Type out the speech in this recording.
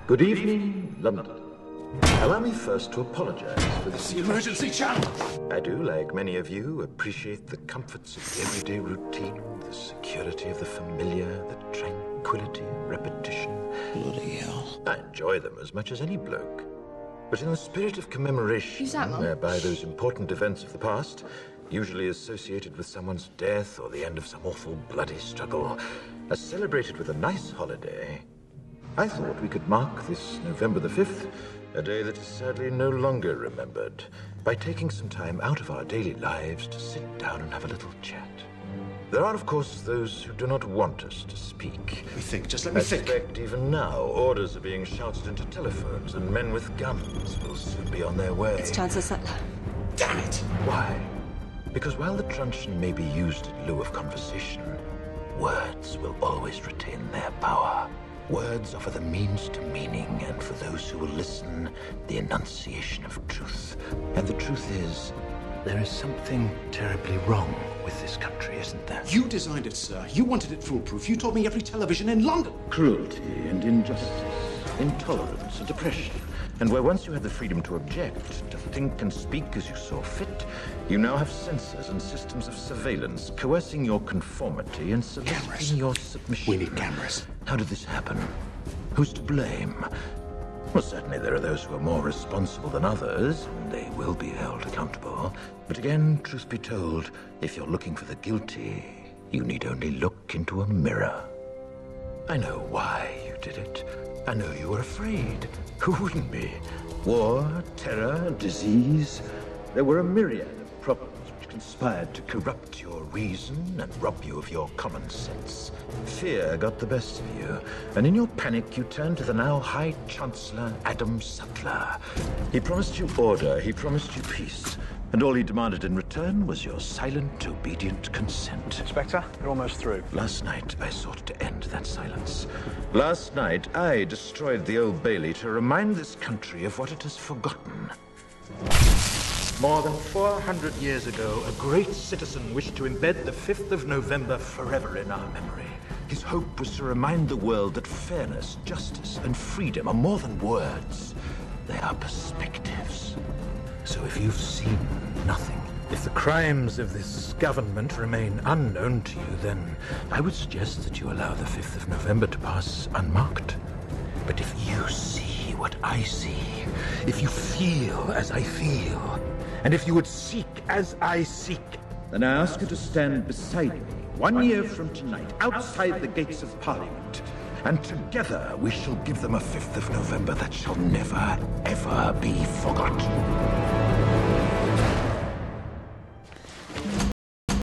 Good evening, London. Allow me first to apologize for this. The emergency channel! I do, like many of you, appreciate the comforts of everyday routine, the security of the familiar, the tranquility of repetition. Bloody hell. I enjoy them as much as any bloke. But in the spirit of commemoration, Who's that, Mum? whereby those important events of the past, usually associated with someone's death or the end of some awful bloody struggle, are celebrated with a nice holiday, I thought we could mark this November the 5th, a day that is sadly no longer remembered, by taking some time out of our daily lives to sit down and have a little chat. There are, of course, those who do not want us to speak. Let me think, just let me I think. suspect even now, orders are being shouted into telephones, and men with guns will soon be on their way. It's Chancellor Sutler. Damn it! Why? Because while the truncheon may be used in lieu of conversation, words will always retain their power. Words offer the means to meaning, and for those who will listen, the enunciation of truth. And the truth is, there is something terribly wrong with this country, isn't there? You designed it, sir. You wanted it foolproof. You told me every television in London. Cruelty and injustice, intolerance and oppression. And where once you had the freedom to object, to think and speak as you saw fit, you now have censors and systems of surveillance coercing your conformity and soliciting your submission. We need cameras. How did this happen? Who's to blame? Well, certainly there are those who are more responsible than others, and they will be held accountable. But again, truth be told, if you're looking for the guilty, you need only look into a mirror. I know why you did it. I know you were afraid. Who wouldn't be? War, terror, disease. There were a myriad of problems which conspired to corrupt your reason and rob you of your common sense. Fear got the best of you, and in your panic you turned to the now High Chancellor Adam Sutler. He promised you order, he promised you peace, and all he demanded in return was your silent, obedient consent. Inspector, you're almost through. Last night, I sought to end that silence. Last night, I destroyed the Old Bailey to remind this country of what it has forgotten. More than 400 years ago, a great citizen wished to embed the 5th of November forever in our memory. His hope was to remind the world that fairness, justice, and freedom are more than words. They are perspectives. So if you've seen nothing, if the crimes of this government remain unknown to you, then I would suggest that you allow the 5th of November to pass unmarked. But if you see what I see, if you feel as I feel, and if you would seek as I seek, then I ask you to stand beside me 1 year from tonight, outside the gates of Parliament, and together we shall give them a 5th of November that shall never, ever be forgotten.